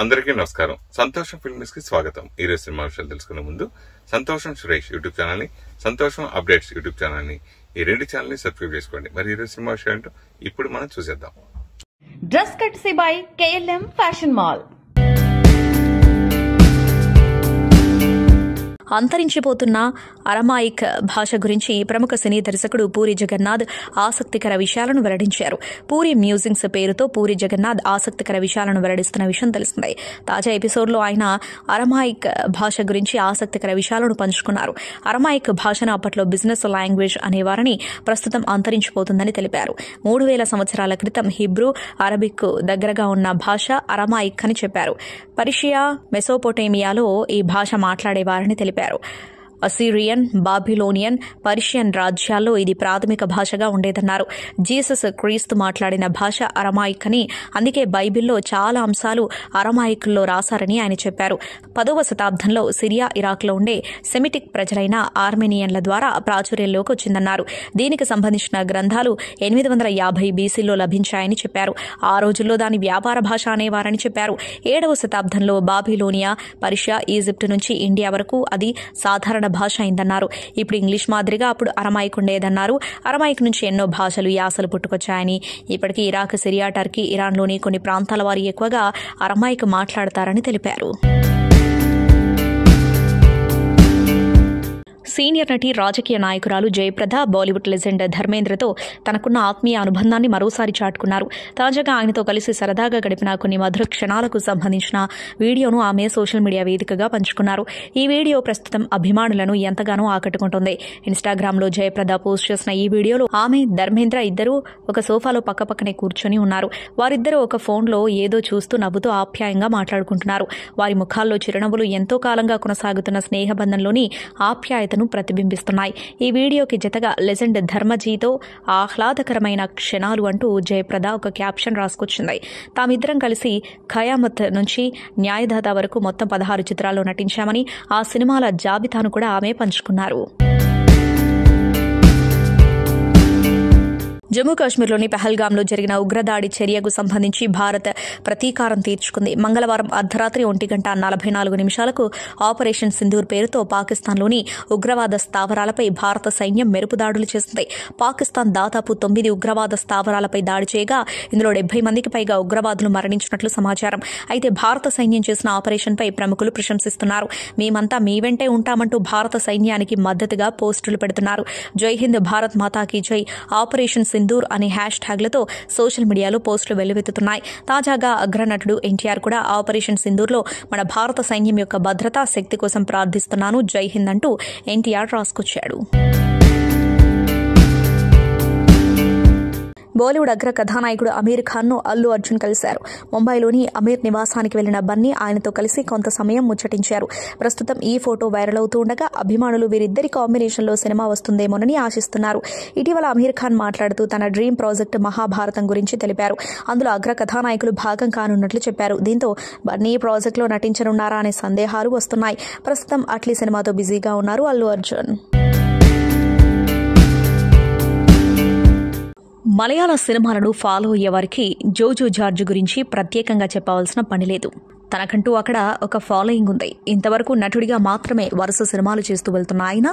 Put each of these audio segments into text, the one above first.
అందరికీ నమస్కారం. సంతోషం ఫిల్మ్స్ కి స్వాగతం. ఈ రోజు సినిమా విషయాలు తెలుసుకునే ముందు సంతోషం సురేష్ యూట్యూబ్ ఛానల్ ని, సంతోషం అప్డేట్స్ యూట్యూబ్ ఛానల్ ని, ఈ రెండు ఛానల్ ని సబ్స్క్రైబ్ చేసుకోండి. మరి ఈ రోజు సినిమా విషయాలు ఏంటో ఇప్పుడు మనం చూసేద్దాం. Dress కట్సీ by KLM fashion mall. అంతరించిపోతున్న అరమాయిక్ భాష గురించి ప్రముఖ సినీ దర్శకుడు పూరి జగన్నాథ్ ఆసక్తికర విషయాలను వెల్లడించారు. పూరి మ్యూజింగ్స్ పేరుతో పూరి జగన్నాథ్ ఆసక్తికర విషయాలను వెల్లడిస్తున్న విషయం తెలిసిందే. తాజా ఎపిసోడ్లో ఆయన అరమాయిక్ భాష గురించి ఆసక్తికర విషయాలను పంచుకున్నారు. అరమాయిక్ భాషను అప్పట్లో బిజినెస్ లాంగ్వేజ్ అనేవారని, ప్రస్తుతం అంతరించిపోతుందని తెలిపారు. 3000 సంవత్సరాల క్రితం హిబ్రూ, అరబిక్ దగ్గరగా ఉన్న భాష అరమాయిక్ అని చెప్పారు. పర్షియా, మెసోపొటేమియాలో ఈ భాష మాట్లాడేవారని తెలిపారు. అసిరియన్, బాబిలోనియన్, పర్షియన్ రాజ్యాల్లో ఇది ప్రాథమిక భాషగా ఉండేదన్నారు. జీసస్ క్రీస్తు మాట్లాడిన భాష అరమాయిక్ అని, అందుకే బైబిల్లో చాలా అంశాలు అరమాయిక్లో రాశారని ఆయన చెప్పారు. 10వ శతాబ్దంలో సిరియా, ఇరాక్లో ఉండే సెమిటిక్ ప్రజలైన ఆర్మేనియన్ల ద్వారా ప్రాచుర్యంలోకి వచ్చిందన్నారు. దీనికి సంబంధించిన గ్రంథాలు 850 BCలో లభించాయని చెప్పారు. ఆ రోజుల్లో దాని వ్యాపార భాష అనేవారని చెప్పారు. 7వ శతాబ్దంలో బాబిలోనియా, పర్షియా, ఈజిప్టు నుంచి ఇండియా వరకు అది సాధారణ భాష అయిందన్నారు. ఇప్పుడు ఇంగ్లీష్ మాదిరిగా అప్పుడు అరమాయిక్ ఉండేదన్నారు. అరమాయిక్ నుంచి ఎన్నో భాషలు, యాసలు పుట్టుకొచ్చాయని, ఇప్పటికీ ఇరాక్, సిరియా, టర్కీ, ఇరాన్లోని కొన్ని ప్రాంతాల వారు ఎక్కువగా అరమాయిక్ మాట్లాడతారని తెలిపారు. సీనియర్ నటి, రాజకీయ నాయకురాలు జయప్రద బాలీవుడ్ లెజెండ్ ధర్మేంద్రతో తనకున్న ఆత్మీయ అనుబంధాన్ని మరోసారి చాటుకున్నారు. తాజాగా ఆయనతో కలిసి సరదాగా గడిపిన కొన్ని మధుర క్షణాలకు సంబంధించిన వీడియోను ఆమె సోషల్ మీడియా వేదికగా పంచుకున్నారు. ఈ వీడియో ప్రస్తుతం అభిమానులను ఎంతగానో ఆకట్టుకుంటోంది. ఇన్స్టాగ్రామ్లో జయప్రద పోస్ట్ చేసిన ఈ వీడియోలో ఆమె, ధర్మేంద్ర ఇద్దరూ ఒక సోఫాలో పక్కపక్కనే కూర్చొని ఉన్నారు. వారిద్దరూ ఒక ఫోన్లో ఏదో చూస్తూ నవ్వుతూ ఆప్యాయంగా మాట్లాడుకుంటున్నారు. వారి ముఖాల్లో చిరునవ్వులు ఎంతో కాలంగా కొనసాగుతున్న స్నేహబంధంలోని ఆప్యాయతను ప్రతిబింబిస్తున్నాయి. ఈ వీడియోకి జతగా లెజెండ్ ధర్మజీతో ఆహ్లాదకరమైన క్షణాలు అంటూ జయప్రద ఒక క్యాప్షన్ రాసుకొచ్చింది. తామిద్దరం కలిసి ఖయామత్ నుంచి న్యాయదాత వరకు మొత్తం 16 చిత్రాల్లో నటించామని, ఆ సినిమాల జాబితాను కూడా ఆమె పంచుకున్నారు. జమ్మూ కాశ్మీర్లోని పహల్గాంలో జరిగిన ఉగ్రదాడి చర్యకు సంబంధించి భారత్ ప్రతీకారం తీర్చుకుంది. మంగళవారం అర్ధరాత్రి 1:44 ఆపరేషన్ సింధూర్ పేరుతో పాకిస్తాన్లోని ఉగ్రవాద స్థావరాలపై భారత సైన్యం మెరుపు దాడులు చేసింది. పాకిస్తాన్ దాదాపు 9 ఉగ్రవాద స్థావరాలపై దాడి చేయగా ఇందులో 70 మందికి పైగా ఉగ్రవాదులు మరణించినట్లు సమాచారం. అయితే భారత సైన్యం చేసిన ఆపరేషన్పై ప్రముఖులు ప్రశంసిస్తున్నారు. మేమంతా మీ వెంటే ఉంటామంటూ భారత సైన్యానికి మద్దతుగా పోస్టులు పెడుతున్నారు. జై హింద్, భారత్ మాతాకి జై, ఆపరేషన్ సింధూర్ అనే హ్యాష్ ట్యాగ్లతో సోషల్ మీడియాలో పోస్టులు వెల్లువెత్తుతున్నాయి. తాజాగా అగ్రనటుడు ఎన్టీఆర్ కూడా ఆపరేషన్ సింధూర్లో మన భారత సైన్యం యొక్క భద్రతా శక్తి కోసం ప్రార్థిస్తున్నాను, జై హింద్ అంటూ ఎన్టీఆర్ రాసుకొచ్చాడు. బాలీవుడ్ అగ్ర కథానాయకుడు అమీర్ ఖాన్ను అల్లు అర్జున్ కలిశారు. ముంబైలోని అమీర్ నివాసానికి వెళ్లిన బన్నీ ఆయనతో కలిసి కొంత సమయం ముచ్చటించారు. ప్రస్తుతం ఈ ఫోటో వైరల్ అవుతూ ఉండగా అభిమానులు వీరిద్దరి కాంబినేషన్లో సినిమా వస్తుందేమోనని ఆశిస్తున్నారు. ఇటీవల అమీర్ ఖాన్ మాట్లాడుతూ తన డ్రీమ్ ప్రాజెక్ట్ మహాభారతం గురించి తెలిపారు. అందులో అగ్ర కథానాయకులు భాగం కానున్నట్లు చెప్పారు. దీంతో బన్నీ ప్రాజెక్టులో నటించనున్నారా అనే సందేహాలు వస్తున్నాయి. ప్రస్తుతం అట్లీ సినిమాతో బిజీగా ఉన్నారు అల్లు అర్జున్. మలయాళ సినిమాలను ఫాలో అయ్యేవారికి జోజో జార్జ్ గురించి ప్రత్యేకంగా చెప్పవలసిన పని లేదు. తనకంటూ అక్కడ ఒక ఫాలోయింగ్ ఉంది. ఇంతవరకు నటుడిగా మాత్రమే వరుస సినిమాలు చేస్తూ వెళ్తున్న ఆయన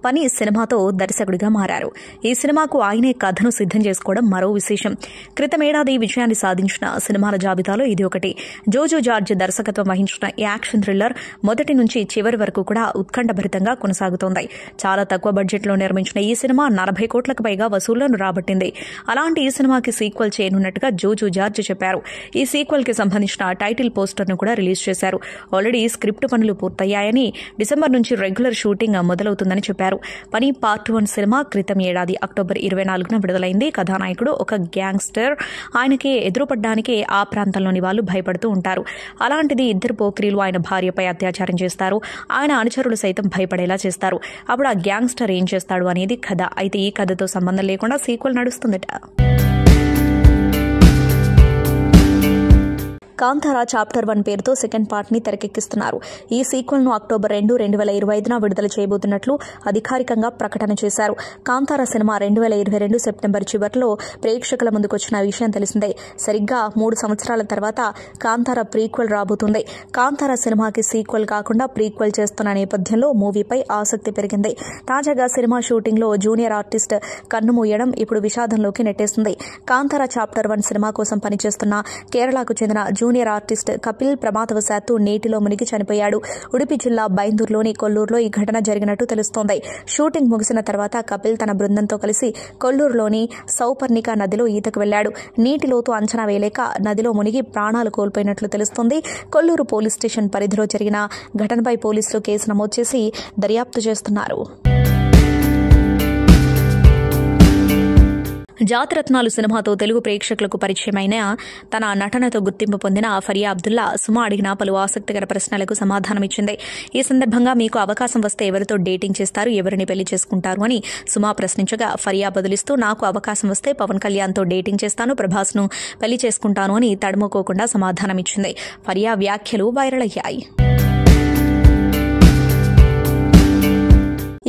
పని సినిమాతో దర్శకుడిగా మారారు. ఈ సినిమాకు ఆయనే కథను సిద్ధం చేసుకోవడం మరో విశేషం. క్రితమేడాది విజయాన్ని సాధించిన సినిమాల జాబితాలో ఇది ఒకటి. జోజో జార్జ్ దర్శకత్వం వహించిన యాక్షన్ థ్రిల్లర్ మొదటి నుంచి చివరి వరకు కూడా ఉత్కంఠభరితంగా కొనసాగుతోంది. చాలా తక్కువ బడ్జెట్లో నిర్మించిన ఈ సినిమా 40 కోట్లకు పైగా వసూళ్లను రాబట్టింది. అలాంటి ఈ సినిమాకి సీక్వెల్ చేయనున్నట్టుగా జోజో జార్జ్ చెప్పారు. ఈ సీక్వెల్ కి సంబంధించిన టైటిల్ పోస్టర్ను కూడా రిలీజ్ చేశారు. ఆల్రెడీ స్క్రిప్ట్ పనులు పూర్తయ్యాయని, డిసెంబర్ నుంచి రెగ్యులర్ షూటింగ్ మొదలవుతుందని చెప్పారు. పని పార్ట్ 1 సినిమా క్రితం ఏడాది అక్టోబర్ 24న విడుదలైంది. కథానాయకుడు ఒక గ్యాంగ్స్టర్. ఆయనకి ఎదురుపడ్డానికి ఆ ప్రాంతంలోని వాళ్ళు భయపడుతూ ఉంటారు. అలాంటిది ఇద్దరు పోకిరీలు ఆయన భార్యపై అత్యాచారం చేస్తారు. ఆయన అనుచరులు సైతం భయపడేలా చేస్తారు. అప్పుడు ఆ గ్యాంగ్స్టర్ ఏం చేస్తాడు అనేది కథ. అయితే ఈ కథతో సంబంధం లేకుండా సీక్వెల్ నడుస్తుందట. కాంతారా చాప్టర్ 1 పేరుతో సెకండ్ పార్ట్ ని తెరకెక్కిస్తున్నారు. ఈ సీక్వెల్ ను అక్టోబర్ 2, 2025 విడుదల చేయబోతున్నట్లు అధికారికంగా ప్రకటన చేశారు. కాంతారా సినిమా 2022 సెప్టెంబర్ చివరిలో ప్రేక్షకుల ముందుకొచ్చిన విషయం తెలిసిందే. సరిగ్గా 3 సంవత్సరాల తర్వాత కాంతారా ప్రీక్వెల్ రాబోతుంది. కాంతారా సినిమాకి సీక్వెల్ కాకుండా ప్రీక్వెల్ చేస్తున్న నేపథ్యంలో మూవీపై ఆసక్తి పెరిగింది. తాజాగా సినిమా షూటింగ్ లో జూనియర్ ఆర్టిస్ట్ కన్నుమూయడం ఇప్పుడు విషాదంలోకి నెట్టేస్తుంది. కాంతారా చాప్టర్ 1 సినిమా కోసం పనిచేస్తున్న కేరళకు చెందిన జూనియర్ ఆర్టిస్ట్ కపిల్ ప్రమాదవశాత్తు నీటిలో మునిగి చనిపోయాడు. ఉడిపి జిల్లా బైందూర్లోని కొల్లూరులో ఈ ఘటన జరిగినట్టు తెలుస్తోంది. షూటింగ్ ముగిసిన తర్వాత కపిల్ తన బృందంతో కలిసి కొల్లూరులోని సౌపర్ణిక నదిలో ఈతకు వెళ్లాడు. నీటి లోతు అంచనా వేయలేక నదిలో మునిగి ప్రాణాలు కోల్పోయినట్లు తెలుస్తోంది. కొల్లూరు పోలీస్ స్టేషన్ పరిధిలో జరిగిన ఘటనపై పోలీసులు కేసు నమోదు చేసి దర్యాప్తు చేస్తున్నారు. జాతిరత్నాలు సినిమాతో తెలుగు ప్రేక్షకులకు పరిచయమైన తన నటనతో గుర్తింపు పొందిన ఫరియా అబ్దుల్లా సుమ అడిగిన పలు ఆసక్తికర ప్రశ్నలకు సమాధానమిచ్చింది. ఈ సందర్భంగా మీకు అవకాశం వస్తే ఎవరితో డేటింగ్ చేస్తారు, ఎవరిని పెళ్లి చేసుకుంటారు అని సుమ ప్రశ్నించగా ఫరియా బదులిస్తూ నాకు అవకాశం వస్తే పవన్ కళ్యాణ్తో డేటింగ్ చేస్తాను, ప్రభాస్ను పెళ్లి చేసుకుంటాను అని తడుముకోకుండా సమాధానమిచ్చింది. ఫరియా వ్యాఖ్యలు వైరల్ అయ్యాయి.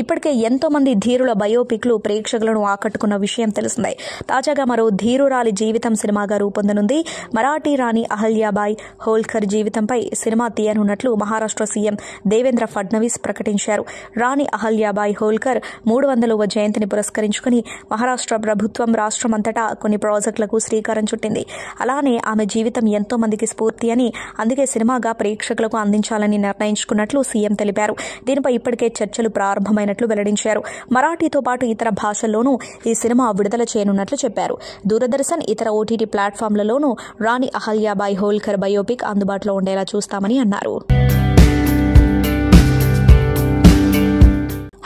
ఇప్పటికే ఎంతో మంది ధీరుల బయోపిక్లు ప్రేక్షకులను ఆకట్టుకున్న విషయం తెలిసిందే. తాజాగా మరో ధీరురాలి జీవితం సినిమాగా రూపొందనుంది. మరాఠీ రాణి అహల్యాబాయ్ హోల్కర్ జీవితంపై సినిమా తీయనున్నట్లు మహారాష్ట్ర సీఎం దేవేంద్ర ఫడ్నవీస్ ప్రకటించారు. రాణి అహల్యాబాయ్ హోల్కర్ 300వ జయంతిని పురస్కరించుకుని మహారాష్ట్ర ప్రభుత్వం రాష్ట్రమంతటా కొన్ని ప్రాజెక్టులకు శ్రీకారం చుట్టింది. అలానే ఆమె జీవితం ఎంతో మందికి స్ఫూర్తి అని, అందుకే సినిమాగా ప్రేక్షకులకు అందించాలని నిర్ణయించుకున్నట్లు సీఎం తెలిపారు. దీనిపై ఇప్పటికే చర్చలు ప్రారంభమైన వెల్లడించారు. మరాఠీతో పాటు ఇతర భాషల్లోనూ ఈ సినిమా విడుదల చేయనున్నట్లు చెప్పారు. దూరదర్శన్, ఇతర ఓటీటీ ప్లాట్ఫామ్లలోనూ రాణి అహల్యాబాయ్ హోల్కర్ బయోపిక్ అందుబాటులో ఉండేలా చూస్తామని అన్నారు.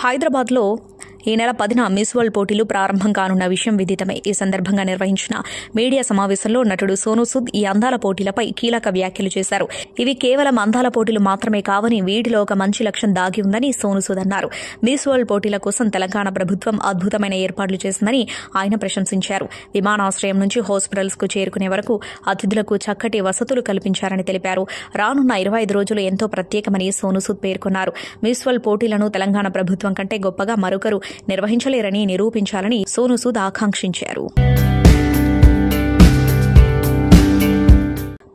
హైదరాబాద్లో ఈ నెల 10న మిస్ వరల్డ్ పోటీలు ప్రారంభం కానున్న విషయం విదితమే. ఈ సందర్భంగా నిర్వహించిన మీడియా సమావేశంలో నటుడు సోనూ సూద్ ఈ అందాల పోటీలపై కీలక వ్యాఖ్యలు చేశారు. ఇవి కేవలం అందాల పోటీలు మాత్రమే కావని, వీటిలో ఒక మంచి లక్ష్యం దాగి ఉందని సోనూ సూద్ అన్నారు. మిస్ వరల్డ్ పోటీల కోసం తెలంగాణ ప్రభుత్వం అద్భుతమైన ఏర్పాట్లు చేసిందని ఆయన ప్రశంసించారు. విమానాశ్రయం నుంచి హాస్పిటల్స్ కు చేరుకునే వరకు అతిథులకు చక్కటి వసతులు కల్పించారని తెలిపారు. రానున్న 25 రోజులు ఎంతో ప్రత్యేకమని సోనూ సూద్ పేర్కొన్నారు. మిస్ వరల్డ్ పోటీలను తెలంగాణ ప్రభుత్వం కంటే గొప్పగా మరొకరు నిర్వహించలేరని నిరూపించాలని సోనూ సూద్ ఆకాంక్షించారు.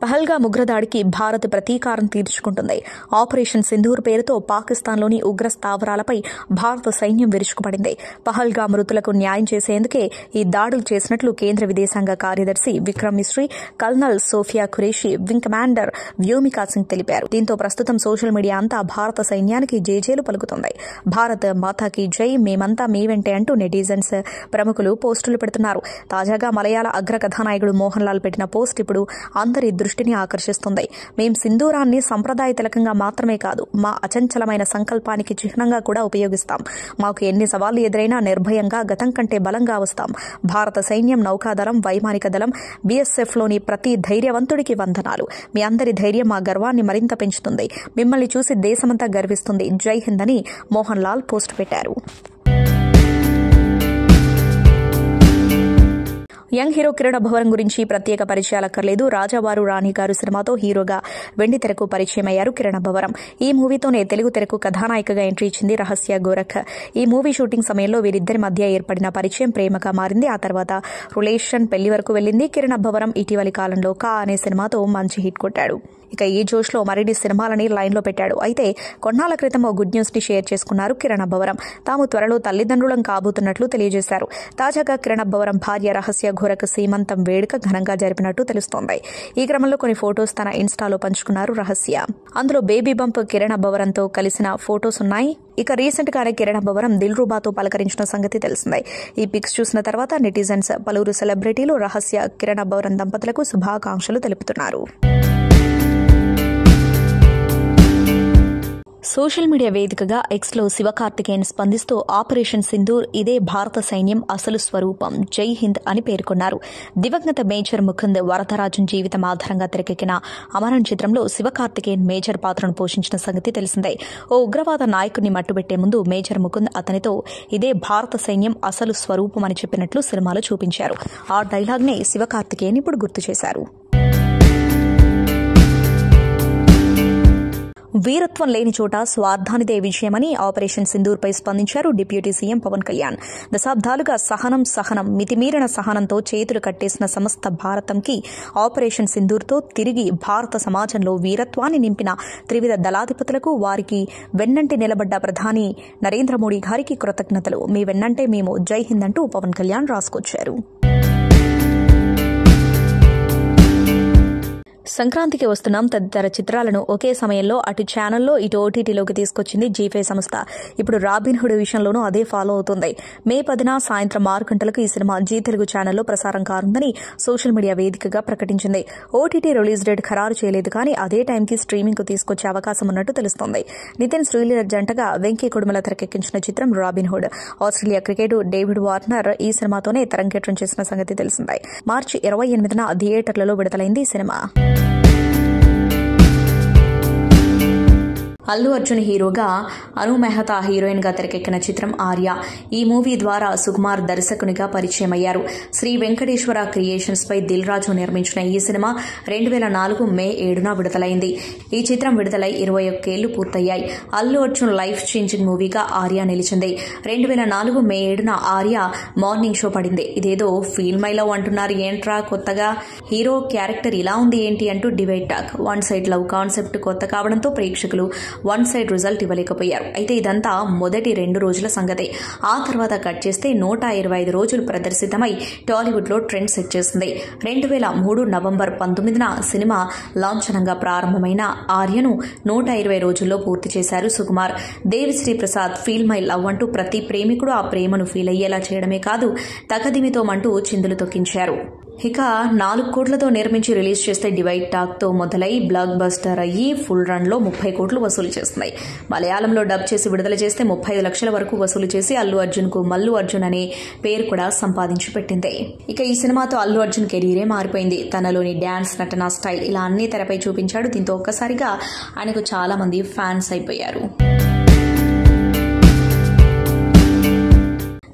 పహల్గామ్ ఉగ్రదాడికి భారత్ ప్రతీకారం తీర్చుకుంటుంది. ఆపరేషన్ సింధూర్ పేరుతో పాకిస్తాన్లోని ఉగ్ర స్థావరాలపై భారత సైన్యం విరుచుకుపడింది. పహల్గామ్ మృతులకు న్యాయం చేసేందుకే ఈ దాడులు చేసినట్లు కేంద్ర విదేశాంగ కార్యదర్శి Vikram Misri, colonel Sofiya Qureshi, wing commander Vyomika Singh తెలిపారు. దీంతో ప్రస్తుతం సోషల్ మీడియా అంతా భారత సైన్యానికి జేజేలు పలుకుతుంది. భారత్ మాతాకి జై, మేమంతా మీ వెంటే అంటూ నెటిజన్స్, ప్రముఖులు పోస్టులు పెడుతున్నారు. తాజాగా మలయాళ అగ్ర కథానాయకుడు మోహన్ లాల్ పెట్టిన పోస్ట్ ఇప్పుడు అందరి దృష్టిని ఆకర్షిస్తుంది. మేం సింధూరాన్ని సంప్రదాయ తిలకంగా మాత్రమే కాదు, మా అచంచలమైన సంకల్పానికి చిహ్నంగా కూడా ఉపయోగిస్తాం. మాకు ఎన్ని సవాళ్లు ఎదురైనా నిర్భయంగా, గతం కంటే బలంగా వస్తాం. భారత సైన్యం, నౌకాదళం, వైమానిక దళం, బీఎస్ఎఫ్లోని ప్రతి ధైర్యవంతుడికి వందనాలు. మీ అందరి ధైర్యం మా గర్వాన్ని మరింత పెంచుతుంది. మిమ్మల్ని చూసి దేశమంతా గర్విస్తుంది. జై హింద్ అని మోహన్ లాల్ పోస్ట్ పెట్టారు. యంగ్ హీరో కిరణ్ అబ్బవరం గురించి ప్రత్యేక పరిచయాలక్కర్లేదు. రాజావారు రాణిగారు సినిమాతో హీరోగా వెండి తెరకు పరిచయమయ్యారు కిరణ్ అబ్బవరం. ఈ మూవీతోనే తెలుగు తెరకు కథానాయికగా ఎంట్రీ ఇచ్చింది రహస్య గోరఖ్. ఈ మూవీ షూటింగ్ సమయంలో వీరిద్దరి మధ్య ఏర్పడిన పరిచయం ప్రేమగా మారింది. ఆ తర్వాత రిలేషన్ పెళ్లి వరకు వెళ్లింది. కిరణ్ అబ్బవరం ఇటీవలి కాలంలో కా అనే సినిమాతో మంచి హిట్ కొట్టాడు. ఇక ఈ జోష్లో మరిన్ని సినిమాలని లైన్లో పెట్టాడు. అయితే కొన్నాళ్ల క్రితం ఓ గుడ్ న్యూస్ ని షేర్ చేసుకున్నారు కిరణ్ అబ్బవరం. తాము త్వరలో తల్లిదండ్రులం కాబోతున్నట్లు తెలియజేశారు. తాజాగా కిరణ్ అబ్బవరం భార్య రహస్య ఘోరక్ సీమంతం వేడుక ఘనంగా జరిపినట్టు తెలుస్తోంది. ఈ క్రమంలో కొన్ని ఫొటోస్ తన ఇన్స్టాలో పంచుకున్నారు రహస్య. అందులో బేబీ బంప్ కిరణ్ అబ్బవరంతో కలిసిన ఫొటోస్ ఉన్నాయి. ఇక రీసెంట్ గానే కిరణ్ అబ్బవరం దిల్ రూబాతో పలకరించిన సంగతి తెలిసిందే. ఈ పిక్స్ చూసిన తర్వాత నెటిజన్స్, పలువురు సెలబ్రిటీలు రహస్య కిరణ్ అబ్బవరం దంపతులకు శుభాకాంక్షలు తెలుపుతున్నారు. సోషల్ మీడియా వేదికగా ఎక్స్లో శివకార్తికేయన్ స్పందిస్తూ ఆపరేషన్ సింధూర్ ఇదే భారత సైన్యం అసలు స్వరూపం, జై హింద్ అని పేర్కొన్నారు. దివంగత మేజర్ ముకుంద్ వరదరాజన్ జీవితం ఆధారంగా తెరకెక్కిన అమరన్ చిత్రంలో శివకార్తికేయన్ మేజర్ పాత్రను పోషించిన సంగతి తెలిసిందే. ఓ ఉగ్రవాద నాయకుడిని మట్టుబెట్టే ముందు మేజర్ ముకుంద్ అతనితో ఇదే భారత సైన్యం అసలు స్వరూపం అని చెప్పినట్లు సినిమాలో చూపించారు. ఆ డైలాగ్నే శివకార్తికేయన్ ఇప్పుడు గుర్తు చేశారు. వీరత్వం లేని చోట స్వార్థానిదే విజయమని ఆపరేషన్ సింధూర్పై స్పందించారు డిప్యూటీ సీఎం పవన్ కళ్యాణ్. దశాబ్దాలుగా సహనం మితిమీరిన సహనంతో చేతులు కట్టేసిన సమస్త భారతంకి ఆపరేషన్ సింధూర్తో తిరిగి భారత సమాజంలో వీరత్వాన్ని నింపిన త్రివిధ దళాధిపతులకు, వారికి వెన్నంటి నిలబడ్డ ప్రధాని నరేంద్ర మోడీ గారికి కృతజ్ఞతలు. మీ వెన్నంటే మేము, జై హింద్ అంటూ పవన్ కళ్యాణ్ రాసుకొచ్చారు. సంక్రాంతికి వస్తున్నాం తదితర చిత్రాలను ఒకే సమయంలో అటు ఛానల్లో ఇటు ఓటీటీలోకి తీసుకొచ్చింది జీ5 సంస్థ. ఇప్పుడు రాబిన్హుడ్ విషయంలోనూ అదే ఫాలో అవుతుంది. మే 10న సాయంత్రం 6 గంటలకు ఈ సినిమా జీ తెలుగు ఛానల్లో ప్రసారం కానుందని సోషల్ మీడియా వేదికగా ప్రకటించింది. ఓటీటీ రిలీజ్ డేట్ ఖరారు చేయలేదు, కానీ అదే టైంకి స్ట్రీమింగ్ కు తీసుకొచ్చే అవకాశం ఉన్నట్టు తెలుస్తోంది. నితిన్ శ్రీలీల జంటగా వెంకీ కుడుమల తెరకెక్కించిన చిత్రం Robinhood. Australia cricketer David Warner ఈ సినిమాతోనే తెరంగేట్రం చేసిన సంగతి తెలిసిందే. మార్చి 28న థియేటర్లలో విడుదలైంది ఈ సినిమా. అల్లు అర్జున్ హీరోగా, అను మెహతా హీరోయిన్ గా తెరకెక్కిన చిత్రం ఆర్య. ఈ మూవీ ద్వారా సుకుమార్ దర్శకునిగా పరిచయం అయ్యారు. శ్రీ వెంకటేశ్వర క్రియేషన్స్ పై దిల్ రాజు నిర్మించిన ఈ సినిమా 2004 మే 7న విడుదలైంది. ఈ చిత్రం విడుదలై 21 ఏళ్లు పూర్తయ్యాయి. అల్లు అర్జున్ లైఫ్ చేంజింగ్ మూవీగా ఆర్య నిలిచింది. 2004 మే 7న ఆర్య మార్నింగ్ షో పడింది. ఇదేదో ఫీల్ మై లవ్ అంటున్నారు ఏంట్రా కొత్తగా, హీరో క్యారెక్టర్ ఇలా ఉంది ఏంటి అంటూ debate talk. One side love concept కొత్త కావడంతో ప్రేక్షకులు వన్ సైడ్ రిజల్ట్ ఇవ్వలేకపోయారు. అయితే ఇదంతా మొదటి 2 రోజుల సంగతే. ఆ తర్వాత కట్ చేస్తే 125 రోజులు ప్రదర్శితమై టాలీవుడ్ లో ట్రెండ్ సెట్ చేసింది. 2003 నవంబర్ 19న సినిమా లాంఛనంగా ప్రారంభమైన ఆర్యను 120 రోజుల్లో పూర్తి చేశారు Sukumar. Devi Sri Prasad feel my love అంటూ ప్రతి ప్రేమికుడు ఆ ప్రేమను ఫీల్ అయ్యేలా చేయడమే కాదు, తకదిమితోమంటూ చిందులు తొక్కించారు. ఇక 4 కోట్లతో నిర్మించి రిలీజ్ చేస్తే డివైడ్ టాక్ తో మొదలై బ్లాక్ బస్టర్ అయ్యి ఫుల్ రన్ లో 30 కోట్లు వసూలు చేస్తున్నాయి. మలయాళంలో డబ్ చేసి విడుదల చేస్తే 35 లక్షల వరకు వసూలు చేసి అల్లు అర్జున్ కు మల్లు అర్జున్ అనే పేరు కూడా సంపాదించి పెట్టింది. ఇక ఈ సినిమాతో అల్లు అర్జున్ కెరీరే మారిపోయింది. తనలోని డాన్స్, నటన స్టైల్ ఇలా అన్ని తెరపై చూపించాడు. దీంతో ఒక్కసారిగా ఆయనకు చాలా మంది ఫ్యాన్స్ అయిపోయారు.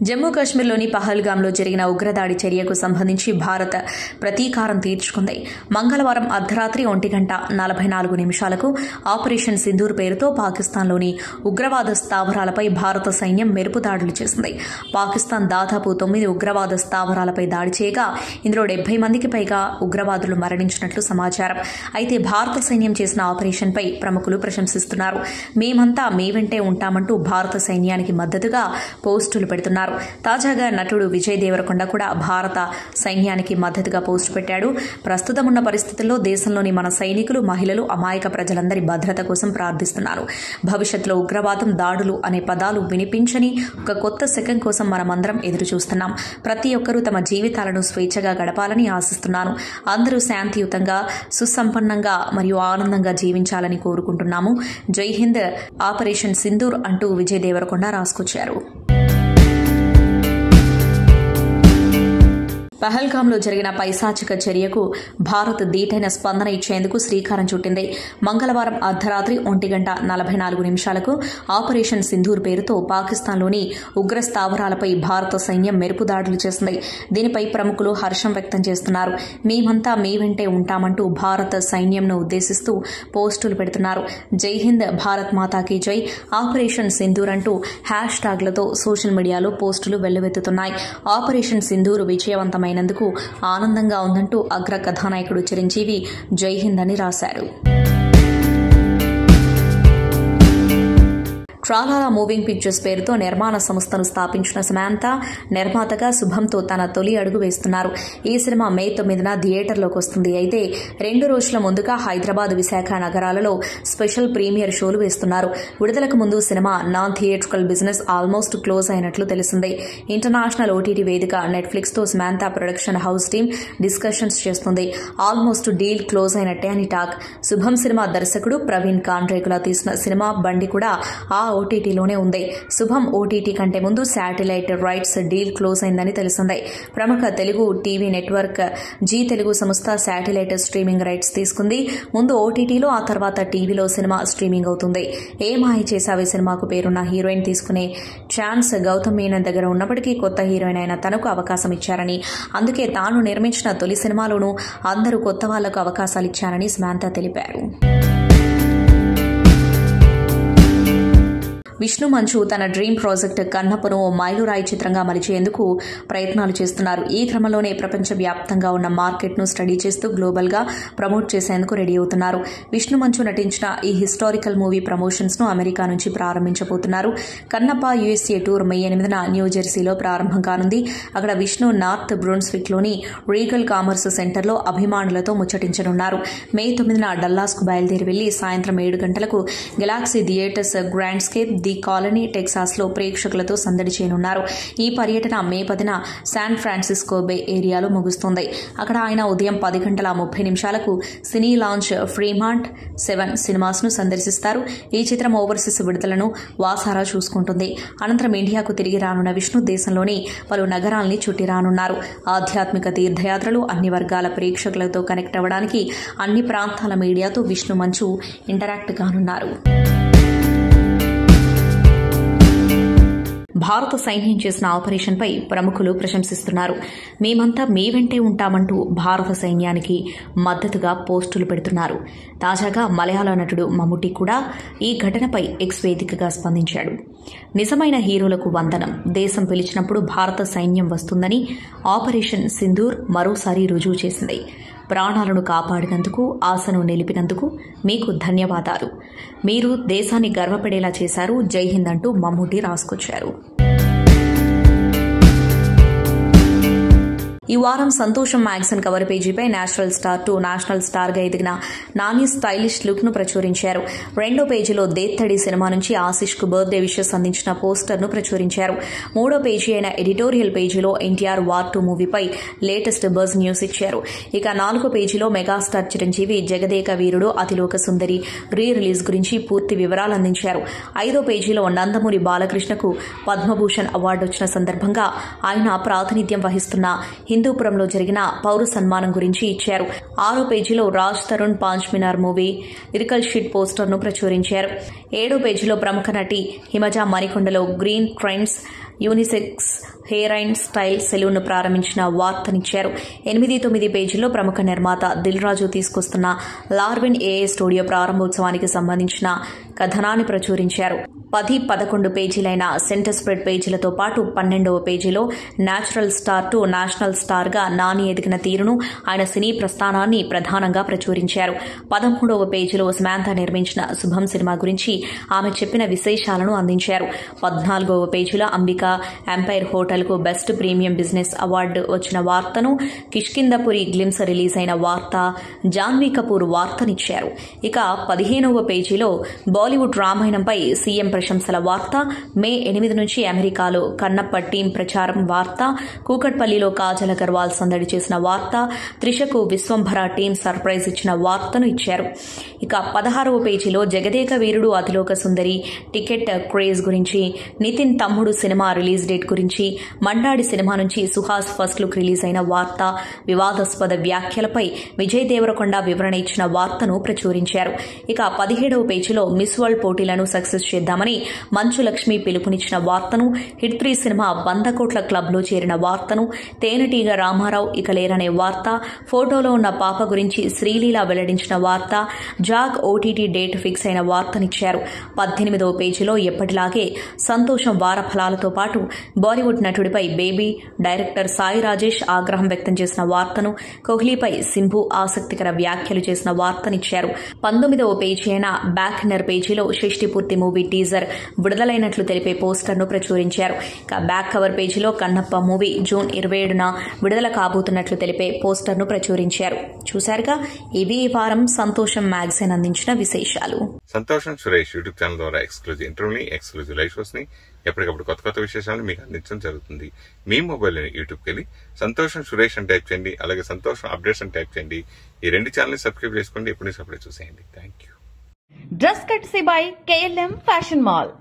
జమ్మూ కాశ్మీర్లోని పహల్గామ్లో జరిగిన ఉగ్రదాడి చర్యకు సంబంధించి భారత్ ప్రతీకారం తీర్చుకుంది. మంగళవారం అర్ధరాత్రి 1:44 ఆపరేషన్ సింధూర్ పేరుతో పాకిస్తాన్లోని ఉగ్రవాద స్థావరాలపై భారత సైన్యం మెరుపు దాడులు చేసింది. పాకిస్తాన్ దాదాపు 9 ఉగ్రవాద స్థావరాలపై దాడి చేయగా ఇందులో 70 మందికి పైగా ఉగ్రవాదులు మరణించినట్లు సమాచారం. అయితే భారత సైన్యం చేసిన ఆపరేషన్పై ప్రముఖులు ప్రశంసిస్తున్నారు. మేమంతా మీ వెంటే ఉంటామంటూ భారత సైన్యానికి మద్దతుగా పోస్టులు పెడుతున్నారు. తాజాగా నటుడు విజయ్ దేవరకొండ కూడా భారత సైన్యానికి మద్దతుగా పోస్టు పెట్టాడు. ప్రస్తుతం ఉన్న పరిస్థితుల్లో దేశంలోని మన సైనికులు, మహిళలు, అమాయక ప్రజలందరి భద్రత కోసం ప్రార్థిస్తున్నారు. భవిష్యత్తులో ఉగ్రవాదం, దాడులు అనే పదాలు వినిపించని ఒక కొత్త శకం కోసం మనమందరం ఎదురు చూస్తున్నాం. ప్రతి ఒక్కరూ తమ జీవితాలను స్వేచ్ఛగా గడపాలని ఆశిస్తున్నాను. అందరూ శాంతియుతంగా, సుసంపన్నంగా మరియు ఆనందంగా జీవించాలని కోరుకుంటున్నాము. జై హింద్, ఆపరేషన్ సింధూర్ అంటూ విజయ్ దేవరకొండ రాసుకొచ్చారు. పహల్గామ్లో జరిగిన పైశాచిక చర్యకు భారత్ దీటైన స్పందన ఇచ్చేందుకు శ్రీకారం చుట్టింది. మంగళవారం అర్ధరాత్రి 1:44 ఆపరేషన్ సింధూర్ పేరుతో పాకిస్తాన్లోని ఉగ్ర స్థావరాలపై భారత సైన్యం మెరుపు దాడులు చేసింది. దీనిపై ప్రముఖులు హర్షం వ్యక్తం చేస్తున్నారు. మేమంతా మీ వెంటే ఉంటామంటూ భారత సైన్యంను ఉద్దేశిస్తూ పోస్టులు పెడుతున్నారు. జై హింద్, భారత్ మాతాకి జై, ఆపరేషన్ సింధూర్ అంటూ హ్యాష్ ట్యాగ్లతో సోషల్ మీడియాలో పోస్టులు వెల్లువెత్తుతున్నాయి. ఆపరేషన్ సింధూర్ విజయవంతమైన నందుకు ఆనందంగా ఉందంటూ అగ్ర కథానాయకుడు చిరంజీవి జై హింద్ అని రాశారు. ట్రాలాలా మూవింగ్ పిక్చర్స్ పేరుతో నిర్మాణ సంస్థను స్థాపించిన సమాంతా నిర్మాతగా శుభంతో తన తొలి అడుగు వేస్తున్నారు. ఈ సినిమా మే 9న థియేటర్లోకి వస్తుంది. అయితే 2 రోజుల ముందుగా హైదరాబాద్, విశాఖ నగరాలలో స్పెషల్ ప్రీమియర్ షోలు వేస్తున్నారు. విడుదలకు ముందు cinema non theatrical business almost close అయినట్లు తెలిసింది. ఇంటర్నేషనల్ ఓటీటీ వేదిక నెట్ఫ్లిక్స్ తో Samantha production house team discussions చేస్తుంది. ఆల్మోస్ట్ డీల్ క్లోజ్ అయినట్టే అని టాక్. శుభం సినిమా దర్శకుడు ప్రవీణ్ కాండ్రేకులా తీసిన సినిమా బండి కూడా ఆ ఓటీటీలోనే ఉంది. శుభం ఓటీటీ కంటే ముందు శాటిలైట్ రైట్స్ డీల్ క్లోజ్ అయిందని తెలిసింది. ప్రముఖ Telugu TV network Zee Telugu సంస్థ శాటిలైట్ స్ట్రీమింగ్ రైట్స్ తీసుకుంది. ముందు ఓటీటీలో, ఆ తర్వాత టీవీలో సినిమా స్ట్రీమింగ్ అవుతుంది. ఏ మాయ చేసావే సినిమాకు పేరున్న హీరోయిన్ తీసుకునే ఛాన్స్ గౌతమ్ మీనన్ దగ్గర ఉన్నప్పటికీ కొత్త హీరోయిన్ అయిన తనకు అవకాశం ఇచ్చారని, అందుకే తాను నిర్మించిన తొలి సినిమాలోనూ అందరూ కొత్త వాళ్లకు అవకాశాలు ఇచ్చారని సమాంతా తెలిపారు. విష్ణు మంచు తన డ్రీమ్ ప్రాజెక్ట్ కన్నప్పను ఓ మైలురాయి చిత్రంగా మలిచేందుకు ప్రయత్నాలు చేస్తున్నారు. ఈ క్రమంలోనే ప్రపంచవ్యాప్తంగా ఉన్న మార్కెట్ను స్టడీ చేస్తూ గ్లోబల్ గా ప్రమోట్ చేసేందుకు రెడీ అవుతున్నారు. విష్ణు మంచు నటించిన ఈ హిస్టారికల్ మూవీ ప్రమోషన్స్ ను అమెరికా నుంచి ప్రారంభించబోతున్నారు. కన్నప్ప యుఎస్ఏ టూర్ మే 8న న్యూజెర్సీలో ప్రారంభం కానుంది. అక్కడ విష్ణు నార్త్ బ్రూన్స్విక్ లోని రీగల్ కామర్స్ సెంటర్లో అభిమానులతో ముచ్చటించనున్నారు. మే 9న డల్లాస్ కు బయలుదేరి వెళ్లి సాయంత్రం 7 గంటలకు Galaxy theatres Grandscape The Colony Texas లో ప్రేక్షకులతో సందడి చేయనున్నారు. ఈ పర్యటన మే 10న శాన్ ఫ్రాన్సిస్కో బే ఏరియాలో ముగుస్తుంది. అక్కడ ఆయన ఉదయం 10:30 సినీ లాంచ్ ఫ్రీమాంట్ 7 సినిమాస్ ను సందర్శిస్తారు. ఈ చిత్రం ఓవర్సీస్ విడుదలను వాసారా చూసుకుంటుంది. అనంతరం ఇండియాకు తిరిగి రానున్న విష్ణు దేశంలోని పలు నగరాల్ని చుట్టి రానున్నారు. ఆధ్యాత్మిక తీర్థయాత్రలు, అన్ని వర్గాల ప్రేక్షకులతో కనెక్ట్ అవ్వడానికి అన్ని ప్రాంతాల మీడియాతో విష్ణు మంచు ఇంటరాక్ట్ కానున్నారు. భారత సైన్యం చేసిన ఆపరేషన్పై ప్రముఖులు ప్రశంసిస్తున్నారు. మేమంతా మీ వెంటే ఉంటామంటూ భారత సైన్యానికి మద్దతుగా పోస్టులు పెడుతున్నారు. తాజాగా మలయాళ నటుడు మమ్ముట్టి కూడా ఈ ఘటనపై ఎక్స్ వేదికగా స్పందించాడు. నిజమైన హీరోలకు వందనం. దేశం పిలిచినప్పుడు భారత సైన్యం వస్తుందని ఆపరేషన్ సింధూర్ మరోసారి రుజువు చేసింది. ప్రాణాలను కాపాడినందుకు, ఆశను నిలిపినందుకు మీకు ధన్యవాదాలు. మీరు దేశాన్ని గర్వపడేలా చేశారు. జై హింద్ అంటూ మమ్ముట్టి రాసుకొచ్చారు. ఈ వారం సంతోషం మ్యాగజైన్ కవర్ పేజీపై national star to national star గా ఎదిగిన నాని స్టైలిష్ లుక్ ను ప్రచురించారు. రెండో పేజీలో దేత్తడి సినిమా నుంచి ఆశిష్ కు బర్త్డే విషెస్ అందించిన పోస్టర్ ను ప్రచురించారు. మూడో పేజీ అయిన ఎడిటోరియల్ పేజీలో ఎన్టీఆర్ వార్ 2 మూవీపై లేటెస్ట్ బజ్ న్యూస్ ఇచ్చారు. ఇక 4వ పేజీలో megastar Chiranjeevi Jagadeka Veerudu Athiloka Sundari re release గురించి పూర్తి వివరాలు అందించారు. 5వ పేజీలో నందమూరి బాలకృష్ణకు పద్మభూషణ్ అవార్డు వచ్చిన సందర్భంగా ఆయన ప్రాతినిధ్యం వహిస్తున్న హిందూపురంలో జరిగిన పౌర సన్మానం గురించి ఇచ్చారు. 6వ పేజీలో Raj Tarun Panch Minar movie lyrical sheet poster ను ప్రచురించారు. 7వ పేజీలో ప్రముఖ నటి హిమజ మణికొండలో Green Trends unisex hair and style salon ను ప్రారంభించిన వార్తనిచ్చారు. 8-9 పేజీల్లో ప్రముఖ నిర్మాత దిల్ రాజు తీసుకొస్తున్న లార్విన్ ఏఏ స్టూడియో ప్రారంభోత్సవానికి సంబంధించిన కథనాన్ని ప్రచురించారు. 10-11 పేజీలైన సెంటర్ స్ప్రెడ్ పేజీలతో పాటు 12వ పేజీలో natural star to national star గా నాని ఎదిగిన తీరును, ఆయన సినీ ప్రస్థానాన్ని ప్రధానంగా ప్రచురించారు. 13వ పేజీలో సమాంత నిర్మించిన శుభం సినిమా గురించి ఆమె చెప్పిన విశేషాలను అందించారు. 14వ పేజీలో అంబికా ఎంపైర్ హోటల్ కు బెస్ట్ ప్రీమియం బిజినెస్ అవార్డు వచ్చిన వార్తను, కిష్కిందపురి గ్లిమ్స్ రిలీజ్ అయిన వార్త, జాన్వీ కపూర్ వార్తనిచ్చారు. ఇక 15వ పేజీలో బాలీవుడ్ రామాయణంపై సీఎం ప్రశంసల వార్త, మే 8 నుంచి అమెరికాలో కన్నప్ప టీం ప్రచారం వార్త, కూకట్పల్లిలో కాజల్ అగర్వాల్ సందడి చేసిన వార్త, త్రిషకు విశ్వంభర టీం సర్ప్రైజ్ ఇచ్చిన వార్తను ఇచ్చారు. ఇక 16వ పేజీలో జగదేక వీరుడు అతిలోక సుందరి టికెట్ క్రేజ్ గురించి, నితిన్ తమ్ముడు సినిమా రిలీజ్ డేట్ గురించి, మండాడి సినిమా నుంచి సుహాస్ ఫస్ట్ లుక్ రిలీజ్ అయిన వార్త, వివాదాస్పద వ్యాఖ్యలపై విజయ్ దేవరకొండ వివరణ ఇచ్చిన వార్తను ప్రచురించారు. ఇక 17వ పేజీలో మిస్ వరల్డ్ పోటీలను సక్సెస్ చేద్దామని మంచు లక్ష్మి పిలుపునిచ్చిన వార్తను, హిట్ 3 సినిమా 100 కోట్ల క్లబ్ లో చేరిన వార్తను, తేనెటీగ రామారావు ఇక లేరనే వార్త, ఫోటోలో ఉన్న పాప గురించి శ్రీలీల వెల్లడించిన వార్త, జాగ్ ఓటీటీ డేట్ ఫిక్స్ అయిన వార్తనిచ్చారు. 18వ పేజీలో ఎప్పటిలాగే సంతోషం వార ఫలాలతో పాటు బాలీవుడ్ నటుడిపై బేబీ డైరెక్టర్ సాయి రాజేష్ ఆగ్రహం వ్యక్తం చేసిన వార్తను, కోహ్లీపై సింబు ఆసక్తికర వ్యాఖ్యలు చేసిన వార్తనిచ్చారు. 19వ పేజీ అయిన బ్యాక్నర్ పేజీలో షష్టి పూర్తి మూవీ టీజర్ విడుదలైనట్లు తెలిపే పోస్టర్ ను ప్రచురించారు. ఇక బ్యాక్ కవర్ పేజీలో కన్నప్ప మూవీ జూన్ 27న విడుదల కాబోతున్నట్లు తెలిపే పోస్టర్ ను ప్రచురించారు. చూశారుగా, ఇవి ఈ వారం సంతోషం మ్యాగజైన్ అందించిన విశేషాలు. సంతోషం సురేష్ యూట్యూబ్ ఛానల్ ద్వారా ఎక్స్క్లూజివ్ ఇంటర్వ్యూని, ఎక్స్క్లూజివ్ లైవ్ షోస్ ని, ఎప్పటికప్పుడు కొత్త విశేషాలను మీకు అందించడం జరుగుతుంది. మీ మొబైల్ యూట్యూబ్కి వెళ్ళి సంతోషం సురేష్ అని టైప్ చేయండి, అలాగే సంతోషం అప్డేట్స్ అని టైప్ చేయండి. ఈ 2 ఛానల్ని సబ్స్క్రైబ్ చేసుకోండి. ఎప్పుడు అప్పుడే చూసేయండి. Thank you. Dress కట్సీ by KLM fashion mall.